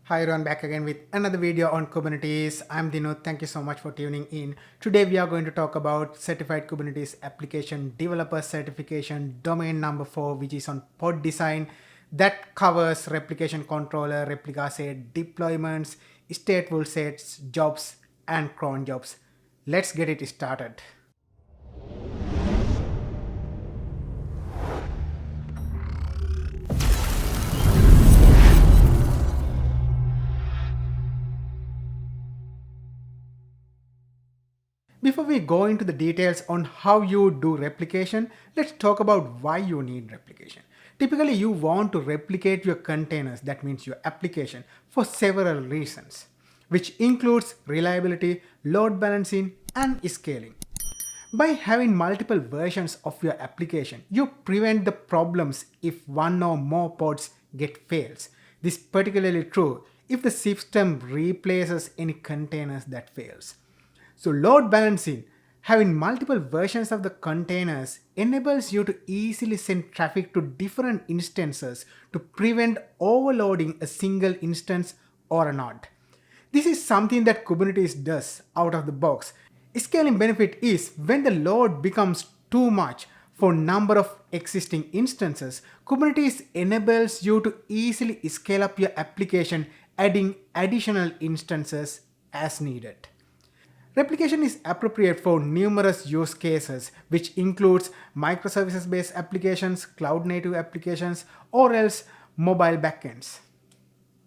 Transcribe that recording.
Hi everyone, back again with another video on Kubernetes. I'm Dinuth. Thank you so much for tuning in. Today we are going to talk about Certified Kubernetes Application Developer Certification domain number 4, which is on pod design. That covers replication controller, replica set, deployments, stateful sets, jobs, and cron jobs. Let's get it started. Before we go into the details on how you do replication, let's talk about why you need replication. Typically, you want to replicate your containers, that means your application, for several reasons, which includes reliability, load balancing, and scaling. By having multiple versions of your application, you prevent the problems if one or more pods get fails. This is particularly true if the system replaces any containers that fails. So load balancing, having multiple versions of the containers enables you to easily send traffic to different instances to prevent overloading a single instance or a node. This is something that Kubernetes does out of the box. Scaling benefit is when the load becomes too much for number of existing instances, Kubernetes enables you to easily scale up your application, adding additional instances as needed. Replication is appropriate for numerous use cases, which includes microservices-based applications, cloud-native applications, or else mobile backends.